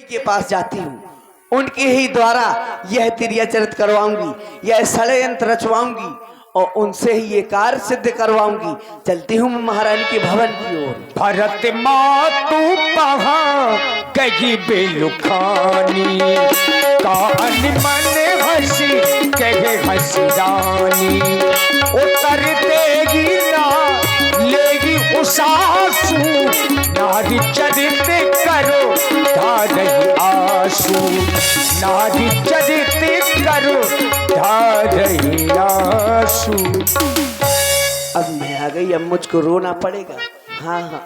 के पास जाती हूँ, उनके ही द्वारा यह तिर्याचरित करवाऊंगी, यह षड्यंत्र रचवाऊंगी और उनसे ही ये कार्य सिद्ध करवाऊंगी। चलती हूँ मैं महारानी के भवन की ओर। भरत मातु पहा कही बेलुखानी, कान मन हसी कहे हसी रानी। उतर देगी ना लेगी उसासू, नारी चरित करो धारई आंसू, नारी चरित करो धारई आंसू। अब मैं आ गई, अब मुझको रोना पड़ेगा। हाँ हाँ।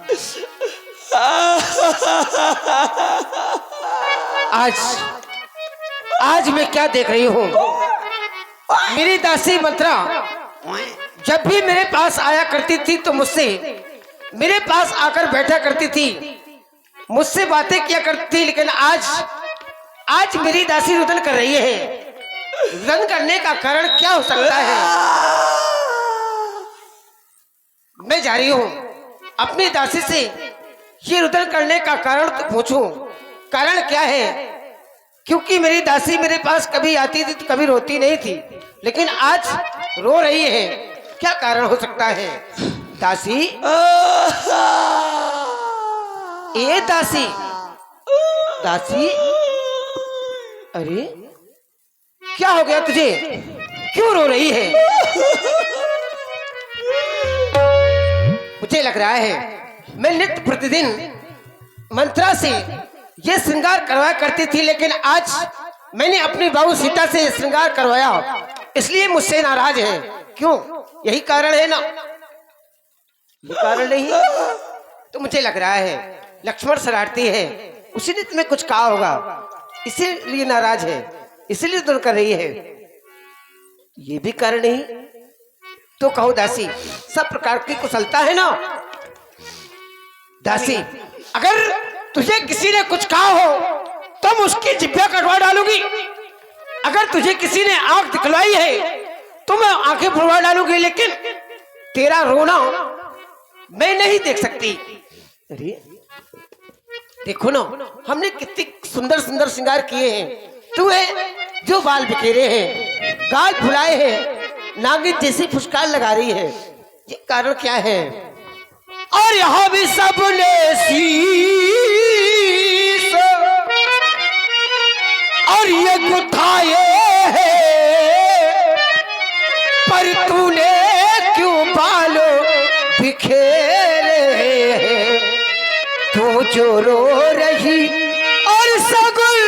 आज मैं क्या देख रही हूँ, मेरी दासी मंत्रा जब भी मेरे पास आया करती थी तो मुझसे मेरे पास आकर बैठा करती थी, मुझसे बातें किया करती थी। लेकिन आज मेरी दासी रुदन कर रही है। रुदन करने का कारण क्या हो सकता है? मैं जा रही हूँ अपनी दासी से ये रुदन करने का कारण तो पूछूं, कारण क्या है? क्योंकि मेरी दासी मेरे पास कभी आती थी तो कभी रोती नहीं थी, लेकिन आज रो रही है। क्या कारण हो सकता है? दासी, ए दासी, दासी, अरे क्या हो गया तुझे? क्यों रो रही है? मुझे लग रहा है मैं नित्य प्रतिदिन मंत्रा से ये श्रृंगार करवाया करती थी, लेकिन आज मैंने अपनी बहू सीता से श्रृंगार करवाया, इसलिए मुझसे नाराज है। क्यों? यही कारण है ना? ये कारण नहीं तो मुझे लग रहा है लक्ष्मण शरारती है, उसी ने तुम्हें कुछ कहा होगा, इसीलिए नाराज है, इसीलिए दूर कर रही है। ये भी कारण नहीं तो कहो दासी, सब प्रकार की कुशलता है ना? दासी, अगर तुझे किसी ने कुछ कहा हो तो उसकी जिभ्या कटवा डालूंगी। अगर तुझे किसी ने आंख दिखलाई है तो मैं आंखें फुलवा डालूंगी, लेकिन तेरा रोना मैं नहीं देख सकती। अरे देखो ना, हमने कितनी सुंदर सुंदर श्रृंगार किए हैं। तू है जो बाल बिखेरे हैं, गाल फुलाए हैं, नागिन जैसी फुसकार लगा रही है। ये कारण क्या है? और यहां भी सबने शीश और ये गुथाए हैं, पर तूने क्यों बालो बिखेरे हैं? तू जो रो रही और सगुल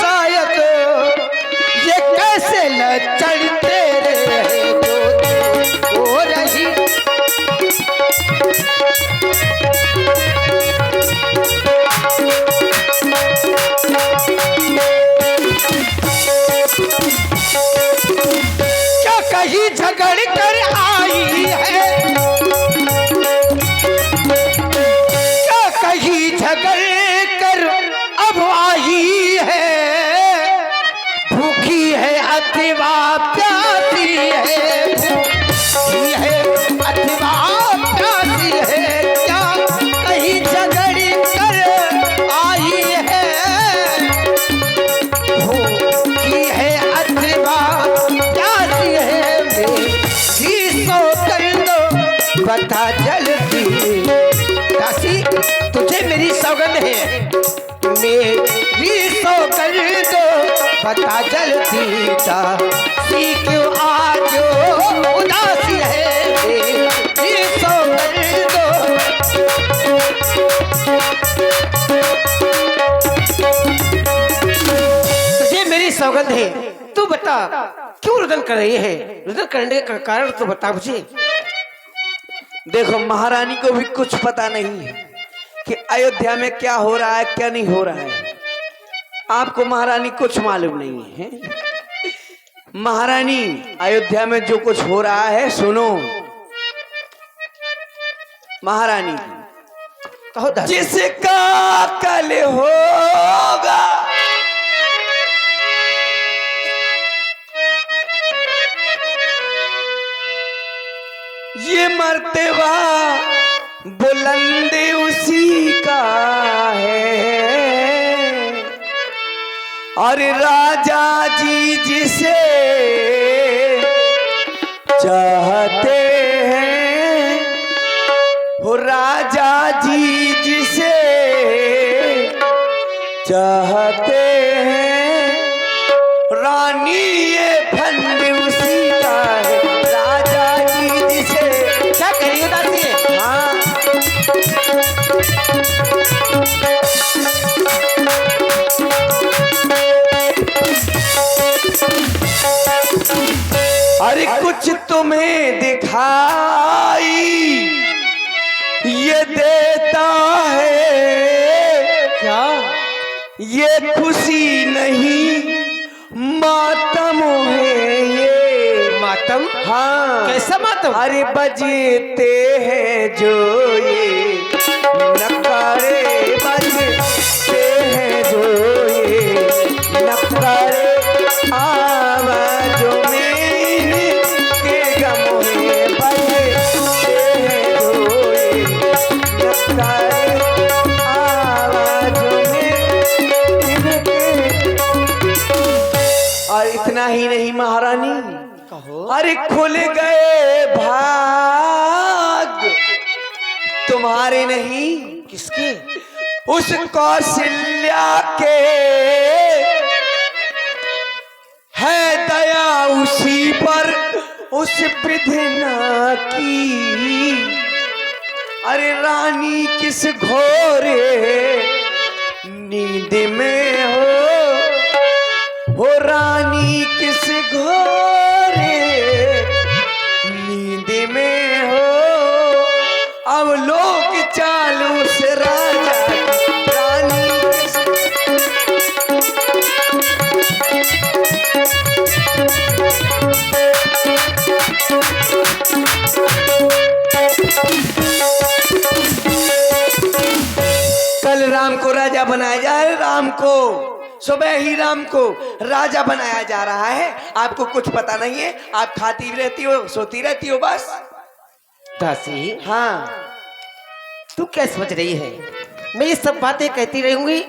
शायद ये कैसे लचड़ तेरे हो रही। क्या कहीं झगड़ कर आई है, क्या कहीं झगड़ कर अब आई है? भूखी है अथवा प्यासी है, भूखी है अथवा प्यासी है। क्या कहीं झगड़ कर आई है, भूखी है अथवा प्यासी है? मेरी सो कर दो बता जल्दी। दासी, तुझे मेरी सौगंध है, मेरी सो कर दो बता जल्दी। दासी क्यों आज उदासी है, मेरी सो कर दो। तुझे मेरी सौगंध है, तू बता क्यों रुदन कर रही है? रुदन करने का कारण तो बता मुझे। देखो, महारानी को भी कुछ पता नहीं है कि अयोध्या में क्या हो रहा है क्या नहीं हो रहा है। आपको महारानी कुछ मालूम नहीं है। महारानी, अयोध्या में जो कुछ हो रहा है सुनो। महारानी, कहो दासी। जिसका कल होगा ये मर्तबा बुलंद उसी का है। अरे राजा जी जिसे चाहते हैं, हो राजा जी जिसे चाहते हैं, रानी ये फंद उसी का है। राजा जी जिसे क्या करिए दासी? हाँ अरे कुछ तुम्हें दिखाई ये देता है, क्या? ये खुशी नहीं मातम है ये। मातम? हाँ कैसा मातम? अरे बजते हैं जो ये नकारे, बजते हैं जो ये नकारे, आवाज़ों में के गम है, बजते हैं जो ये नकारे, आवाज़ों में इनके। और इतना ही नहीं महारानी, कहो। अरे खुल गए भाग तुम्हारे नहीं, किसके? उस कौशल्या के है दया उसी पर, उस विधना की। अरे रानी किस घोरे नींद में हो रानी किस घोरे नींद में हो। अब लोग चालू से राजा रानी किस कल राम को राजा बनाया जाए, राम को सुबह ही राम को राजा बनाया जा रहा है। आपको कुछ पता नहीं है, आप खाती रहती हो सोती रहती हो बस। दासी, हाँ तू क्या समझ रही है? मैं ये सब बातें कहती रहूंगी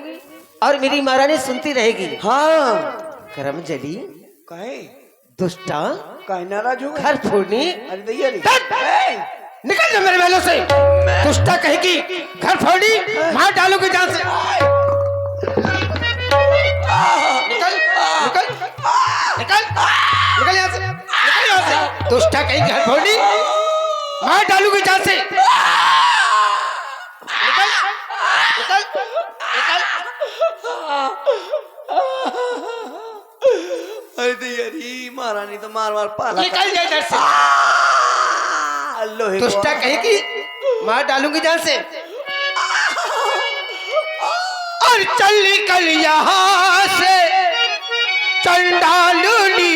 और मेरी महारानी सुनती रहेगी। हाँ करम जली, कहे दुष्टा, कहे नाराज हो गए? घर फोड़नी। अरे दैया रे। निकल जा मेरे महलों से। दुष्टा कहेगी, घर फोड़ी, मार डालोगे जान से। निकल निकल निकल निकल यहाँ से, निकल यहाँ से। दुष्टा कहेगी घर फोड़ी, मार डालोगे जान से। निकल निकल निकल। अरे दैया रे, महारानी तो मार मार पाला। निकल जा इधर से। लोहे को- दुष्टा कहेगी, मार डालूंगी जान से। और चल निकल यहाँ से चंडालुनी,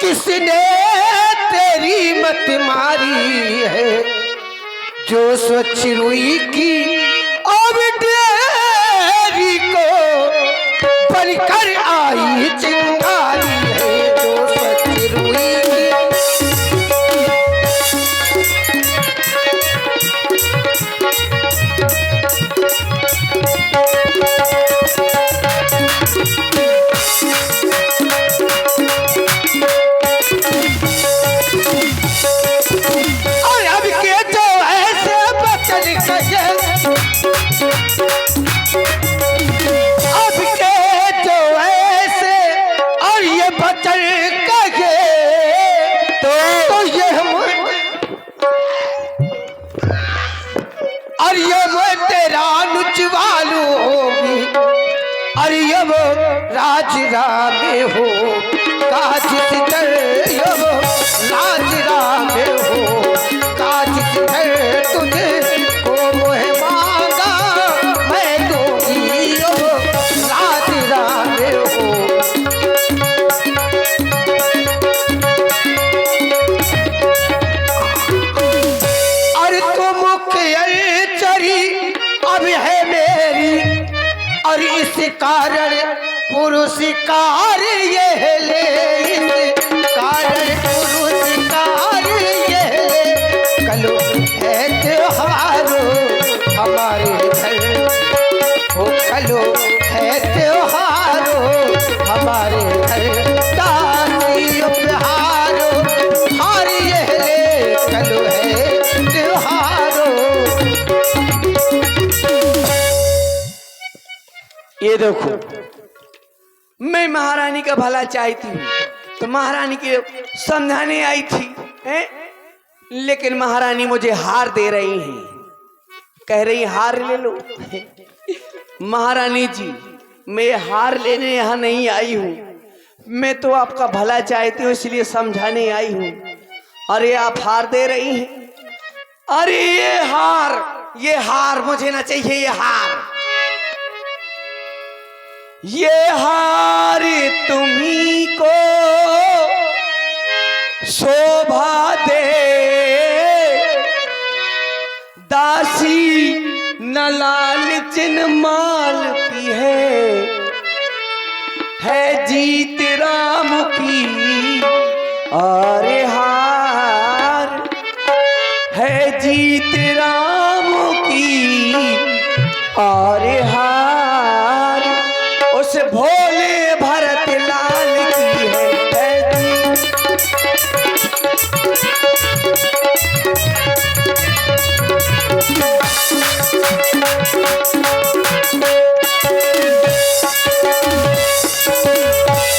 किसने तेरी मत मारी है? जो स्वच्छ रुई की अब डेरी को बनकर आई चिंगारी है। जो स्वच्छ रुई की और अब के जो ऐसे बचन कहे, अब के जो ऐसे और ये बचन कहे, तो ये हम और ये वो तेरा नुचवालू होगी, और ये वो राजरा में हो काज सितर, ये वो राजरा में हो काज सितर। तुझे को मोह मांगा मैं दूंगी, ये वो राजरा में हो। और तुम चरी अब है मेरी, और इस कारण पुरस्कार ये ले, इस कारण पुरस्कार ये ले। कलो है त्योहार हमारे घर, ओ कलो है त्योहार ये देखो, मैं महारानी का भला चाहती हूँ तो महारानी के समझाने आई थी हैं? लेकिन महारानी मुझे हार दे रही हैं, कह रही हार ले लो। महारानी जी, मैं हार लेने यहाँ नहीं आई हूँ, मैं तो आपका भला चाहती हूँ इसलिए समझाने आई हूँ। अरे आप हार दे रही हैं। अरे ये हार मुझे ना चाहिए। ये हार तुम्ही को शोभा दे, दासी न लालच न माल की है जीत राम की। अरे हार है जीत राम की। अरे हार उस भोले भरत लाल की है जीत।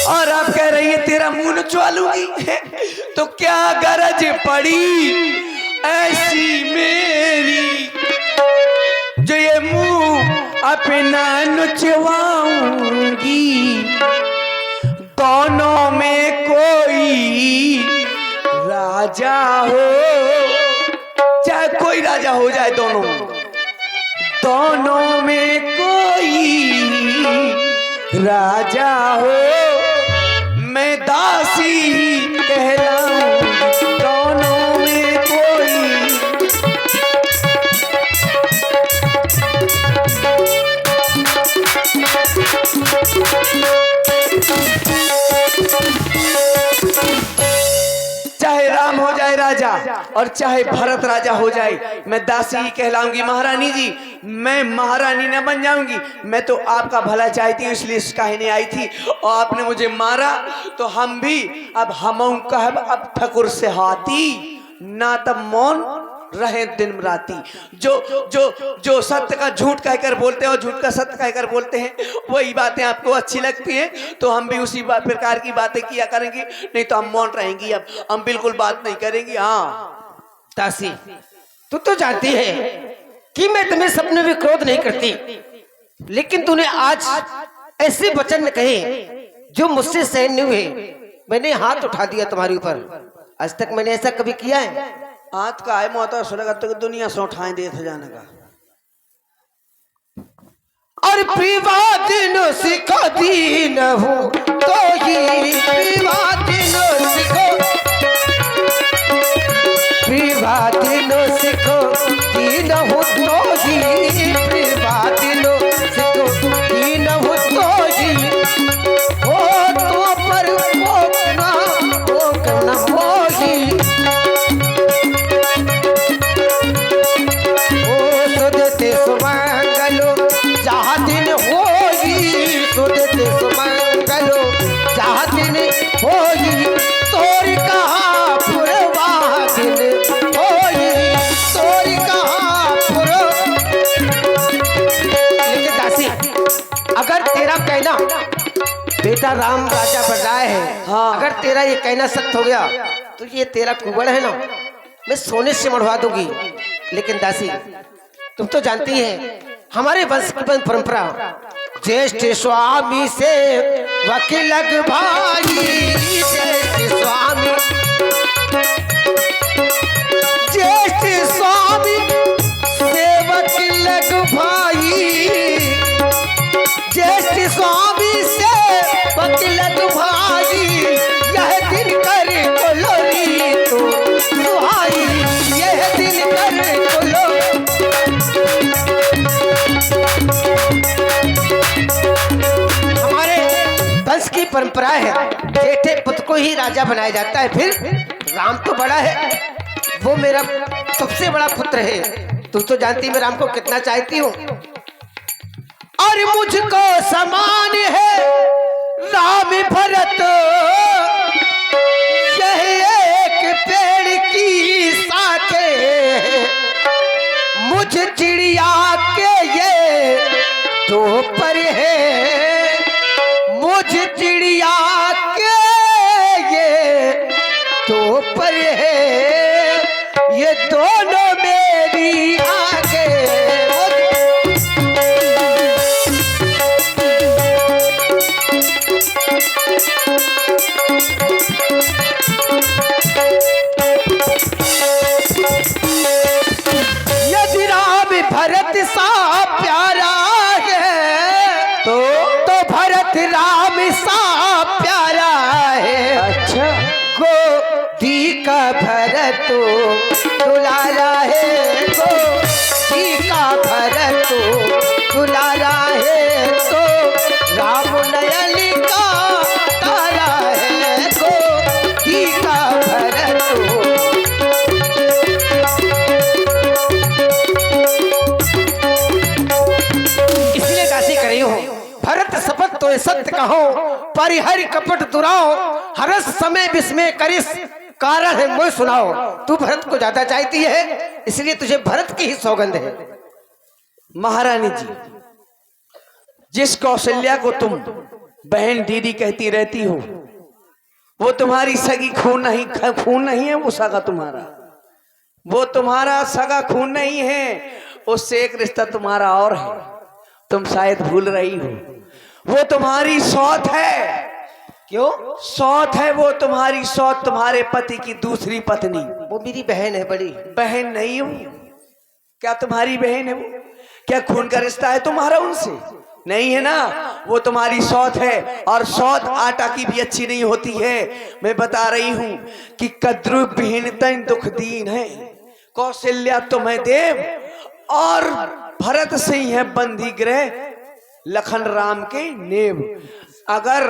और आप कह रही है तेरा मुंह नचवा लूंगी, तो क्या गरज पड़ी ऐसी मेरी जो ये मुंह अपना नचवाऊंगी। दोनों में कोई राजा हो, चाहे कोई राजा हो जाए, दोनों में कोई राजा हो, मैं दासी ही कहलाऊं। दोनों में कोई चाहे राम हो जाए राजा और चाहे भरत राजा हो जाए, मैं दासी ही कहलाऊंगी। महारानी जी, मैं महारानी न बन जाऊंगी, मैं तो आपका भला चाहती हूँ इसलिए कहने आई थी। और आपने मुझे मारा तो हम भी अब हम कहब अब ठकुर से हाथी ना, तब मौन रहे दिन राती। जो सत्य का झूठ कहकर बोलते हैं और झूठ का सत्य कहकर बोलते हैं, वही बातें आपको अच्छी लगती हैं तो हम भी उसी प्रकार की बातें किया करेंगे, नहीं तो हम मौन रहेंगी। अब हम बिल्कुल बात नहीं करेंगी। हाँ दासी, तू तो जानती है कि मैं तुम्हें सपने में क्रोध नहीं करती, लेकिन तूने आज ऐसे वचन कहे जो मुझसे सहन नहीं हुए। मैंने हाथ उठा दिया तुम्हारे ऊपर। आज तक मैंने ऐसा कभी किया है? हाथ का है मोहता सुलगा तो दुनिया से उठाए दे जाने का। और प्रिवादिनो सिखो दीन हूँ तो ही प्रिवादिनो सिखो, प्रिवादिनो सिखो दीन हूँ तो ही, प्रिवादिनो सिखो दीन हूँ तो ही। ओ तो पर कोकना मोही, ओ सुदते सुमंगलो जहाँ दिन होगी, सुदते सुमंगलो जहाँ दिन होगी। तोरी कहाँ पुरवा दिन होगी, तोरी कहाँ पुरवा। लेकिन दासी, अगर तेरा कहना बेटा राम राजा बन रहा है, हाँ। अगर तेरा ये कहना सत्य हो गया तो ये तेरा कुबड़ है ना, मैं सोने से मढ़वा दूंगी। लेकिन दासी, तुम तो जानती है हमारे वंश की परंपरा, ज्येष्ठ स्वामी से वकील भाई, ज्येष्ठ स्वामी, ज्येष्ठ स्वामी से वकील भाई, ज्येष्ठ स्वामी से वकील भाई। यह दिन कर कोलोरी तो सुहाई, यह दिन कर कोलो। हमारे वंश की परंपरा है जेठे पुत्र को ही राजा बनाया जाता है। फिर राम तो बड़ा है, वो मेरा सबसे बड़ा पुत्र है। तू तो जानती मैं राम को कितना चाहती हूँ। और मुझको समान है राम भरत, यह एक पेड़ की शाखे, मुझ चिड़िया के ये दो पर है। मुझ चिड़िया के ये तो पर है, ये दोनों मेरी आगे। यदि राम भरत सा प्यारा है तो भरत राम सा प्यारा है। अच्छा, गोदी का भरत दुलारा है, गोदी का भरत दुलारा है, तो राम नयन का तारा है, गोदी का भरत। इसलिए दासी कर रही हो, भरत शपथ तो सत्य कहो, परिहरि कपट दुराओ, हरस समय विस्मय करिस, कारण है मोह सुनाओ। तू भरत को ज्यादा चाहती है, इसलिए तुझे भरत की ही सौगंध है। महारानी जी, जिस कौशल्या को तुम बहन दीदी कहती रहती हो, वो तुम्हारी सगी खून नहीं है, वो सगा तुम्हारा, वो तुम्हारा सगा खून नहीं है, उससे एक रिश्ता तुम्हारा और है, तुम शायद भूल रही हो। वो तुम्हारी सौत है। क्यों? सौत है वो तुम्हारी सौत, तुम्हारे पति की दूसरी पत्नी। वो मेरी बहन है, बड़ी बहन नहीं हो क्या? तुम्हारी बहन है वो? क्या खून का रिश्ता है तुम्हारा उनसे? नहीं है ना, वो तुम्हारी सौत है, और सौत आटा की भी अच्छी नहीं होती है। मैं बता रही हूं कि कद्रु विहीनतन दुख दीन है। कौशल्या तुम्हें देव और भरत सिंह है बंदी गृह, लखन राम के नेव। अगर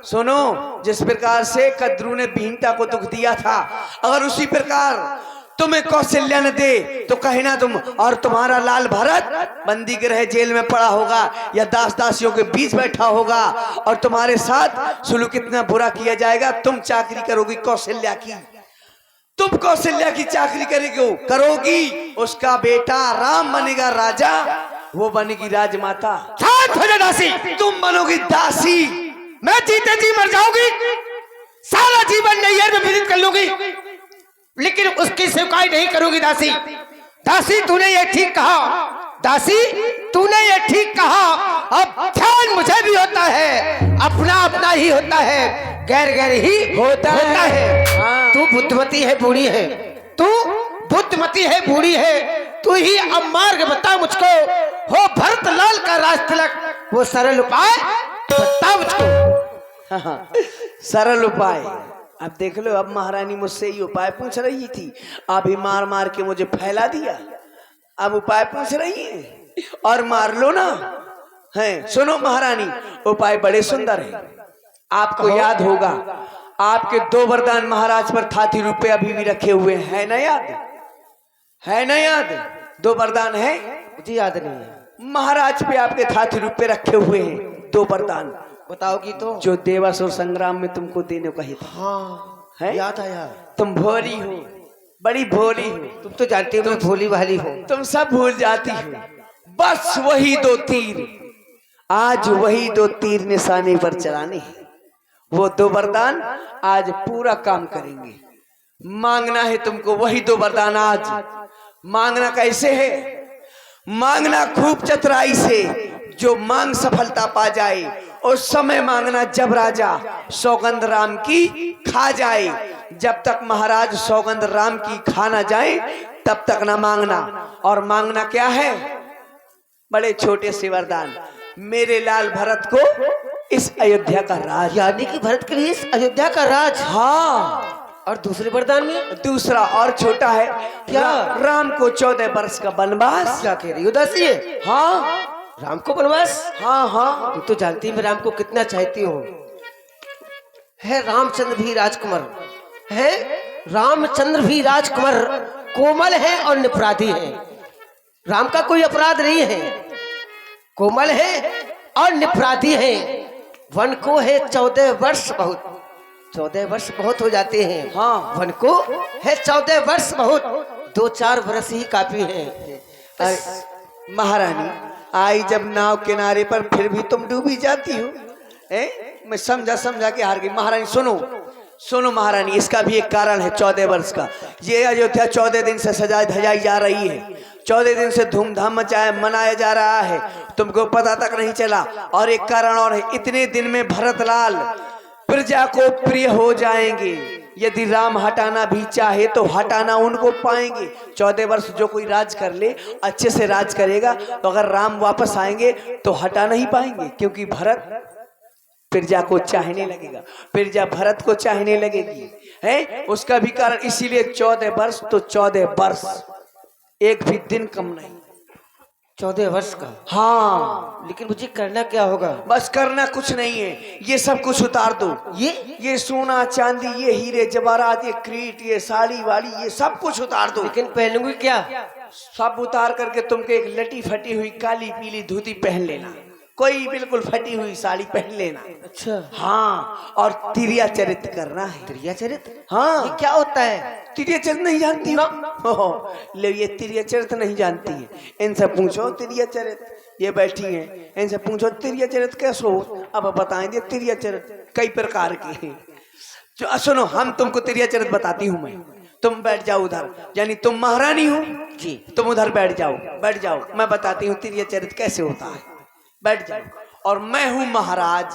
सुनो, जिस प्रकार से कद्रु ने विहीनता को दुख दिया था, अगर उसी प्रकार तुम्हें कौशल्या न दे तो कहना तुम और तुम्हारा लाल भरत बंदी गृह जेल में पड़ा होगा, या दास दासियों के बीच बैठा होगा, और तुम्हारे साथ सुलूक कितना बुरा किया जाएगा। तुम चाकरी करोगी कौशल्या की, तुम कौशल्या की चाकरी करोगी, उसका बेटा राम बनेगा राजा, वो बनेगी राजमाता। शांत हो जा दासी, तुम बनोगी दासी। मैं जीते जी मर जाऊंगी, सारा जीवन नैयर में व्यतीत कर लूंगी, लेकिन उसकी सेवकाई नहीं करूंगी। दासी, दासी तूने ये ठीक कहा, दासी तूने ये ठीक कहा। अब ध्यान मुझे भी होता है, अपना अपना ही होता है, गैर गैर ही होता है। हाँ। तू बुद्धिमती है, बूढ़ी है, तू बुद्धिमती है, बूढ़ी है, तू ही अब मार्ग बता मुझको, हो भरत लाल का राज तिलक, वो सरल उपाय बता मुझको। सरल उपाय। अब देख लो, अब महारानी मुझसे ही उपाय पूछ रही थी, अभी मार मार के मुझे फैला दिया, अब उपाय पूछ रही है, और मार लो ना। है सुनो महारानी, उपाय बड़े सुंदर है। आपको याद होगा, आपके 2 वरदान महाराज पर थाती रुपए अभी भी रखे हुए हैं ना? याद है ना? याद 2 वरदान है? मुझे याद नहीं है। महाराज पे आपके थाती रुपए रखे हुए हैं 2 वरदान। बताओगी तो? जो देवासुर संग्राम में तुमको देने को ही था। हाँ है? याद आया। तुम भोली हो, बड़ी भोली हो, तुम तो जानती हो मैं भोली भाली हूँ। तुम सब भूल जाती हो। बस वही 2 तीर, आज वही 2 तीर निशाने पर चलाने हैं। वो 2 वरदान आज पूरा काम करेंगे। मांगना है तुमको वही 2 वरदान आज। मांगना कैसे है? मांगना खूब चतुराई से, जो मांग सफलता पा जाए उस समय मांगना, जब राजा सौगंध राम की खा जाए। जब तक महाराज सौगंध राम की खा ना जाए तब तक ना मांगना। और मांगना क्या है? बड़े छोटे से वरदान, मेरे लाल भरत को इस अयोध्या का राज। यानी कि भरत के लिए इस अयोध्या का राज। हाँ, और दूसरे वरदान में? दूसरा और छोटा है, क्या? राम को 14 वर्ष का वनवास। क्या कह रही हो दासी? हाँ, राम को वनवास? हाँ हाँ। तू तो जानती मैं राम को कितना चाहती हूँ। है रामचंद्र भी राजकुमार है, रामचंद्र भी राजकुमार कोमल है और निपराधी है। राम का कोई अपराध नहीं है, कोमल है और निपराधी है। वन को है 14 वर्ष बहुत, 14 वर्ष बहुत हो जाते हैं। हाँ। वन को है 14 वर्ष बहुत, 2-4 वर्ष ही काफी है। महारानी आई जब नाव किनारे पर, फिर भी तुम डूबी जाती हो। मैं समझा समझा के हार गई। महारानी सुनो सुनो महारानी, इसका भी एक कारण है 14 वर्ष का। ये अयोध्या 14 दिन से सजाई धजाई जा रही है, 14 दिन से धूमधाम मनाया जा रहा है, तुमको पता तक नहीं चला। और एक कारण और है, इतने दिन में भरतलाल प्रजा को प्रिय हो जाएंगे। यदि राम हटाना भी चाहे तो हटाना उनको पाएंगे। 14 वर्ष जो कोई राज कर ले, अच्छे से राज करेगा, तो अगर राम वापस आएंगे तो हटा नहीं पाएंगे, क्योंकि भरत प्रजा को चाहने लगेगा, प्रजा भरत को चाहने लगेगी, है उसका भी कारण। इसीलिए 14 वर्ष तो 14 वर्ष, एक भी दिन कम नहीं। 14 वर्ष का? हाँ। लेकिन मुझे करना क्या होगा? बस करना कुछ नहीं है, ये सब कुछ उतार दो। ये सोना चांदी, ये हीरे जवाहरात, ये क्रीट, ये साड़ी वाड़ी, ये सब कुछ उतार दो। लेकिन पहनूंगी क्या? सब उतार करके तुमको एक लटी फटी हुई काली पीली धोती पहन लेना, कोई बिल्कुल फटी हुई साड़ी पहन लेना। अच्छा। हाँ, और तिरिया चरित्र करना है। तिरिया चरित्र? हाँ। ये क्या होता है? तिरिया चरित्र नहीं जानती हो? ले, ये तिरिया चरित्र नहीं जानती है, इनसे पूछो तिरिया चरित्र। ये बैठी हैं, इनसे पूछो तिरिया चरित्र कैसे हो, अब बताएंगे। तिरिया चरित्र कई प्रकार के हैं। जो सुनो, हम तुमको तिरिया चरित्र बताती हूँ मैं, तुम बैठ जाओ उधर, यानी तुम महारानी हो जी, तुम उधर बैठ जाओ, बैठ जाओ, मैं बताती हूँ तिरिया चरित्र कैसे होता है। बैठ जाओ। और मैं हूं महाराज,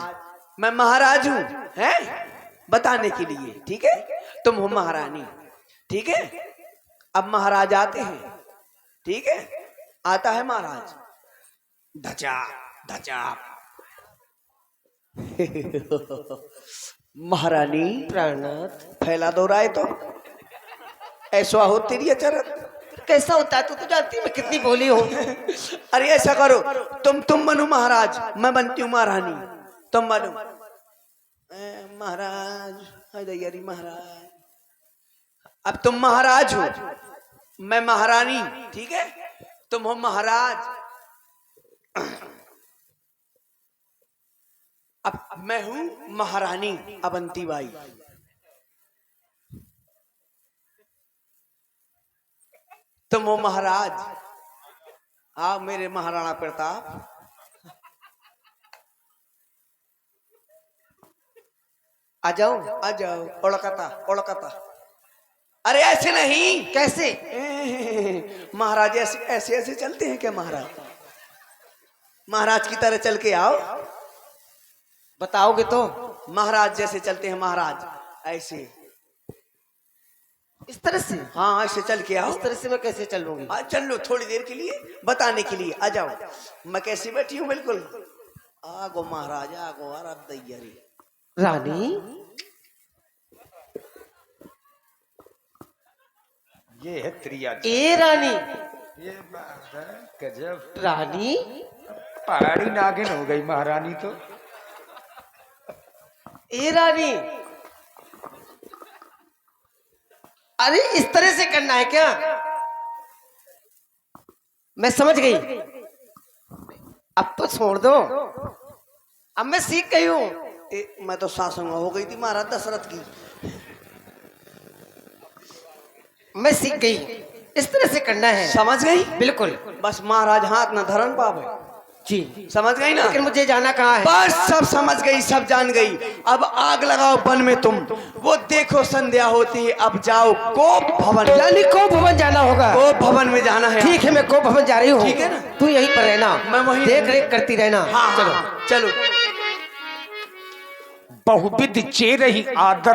मैं महाराज हूं, है बताने के लिए, ठीक है? तुम हो महारानी, ठीक है? अब महाराज आते हैं, ठीक है? आता है महाराज, धचा धचा। महारानी प्राणनाथ, फैला दो राय तो ऐसा हो तिरिया चरित्र। कैसा होता है? तू तो जानती है मैं कितनी भोली हूँ। अरे ऐसा करो, तुम बनो महाराज, मैं बनती हूँ महारानी, तुम बनो महाराज। अरे महाराज, अब तुम महाराज हो, मैं महारानी, ठीक है? तुम हो महाराज, अब मैं हूं महारानी अवंती बाई। तुम हो महाराज, हाँ मेरे महाराणा प्रताप। आ जाओ आ जाओ, ओळकता ओळकता। अरे ऐसे नहीं। कैसे? महाराज ऐसे ऐसे ऐसे चलते हैं क्या? महाराज महाराज की तरह चल के आओ। बताओगे तो? महाराज जैसे चलते हैं महाराज, ऐसे इस तरह से? हाँ ऐसे चल के आओ। इस तरह से मैं कैसे चलूंगी? चल लो थोड़ी देर के लिए, बताने के लिए। आ जाओ, मैं कैसी बैठी हूँ बिल्कुल। आगो महाराज आगो, दैयारी रानी। ये है त्रिया। ए रानी, ये बात है गजब। रानी पहाड़ी नागिन हो गई महारानी तो। ए रानी, अरे इस तरह से करना है क्या? मैं समझ गई, अब तो छोड़ दो, अब मैं सीख गई हूँ। मैं तो सासंग हो गई थी महाराज दशरथ की। मैं सीख गई, इस तरह से करना है। समझ गई? बिल्कुल। बस महाराज हाथ न धरन पावे जी, समझ गई ना? लेकिन मुझे जाना कहाँ है? बस सब समझ गई, सब जान गई। अब आग लगाओ वन में तुम, वो देखो संध्या होती है। अब जाओ कोप भवन, यानी कोप भवन जाना होगा? कोप भवन में जाना है। ठीक है, मैं कोप भवन जा रही हूँ। ठीक है ना? तू यहीं पर रहना, मैं वहीं देख रेख करती रहना। हाँ, चलो हाँ, चलो। बहुविध चेरहि आदर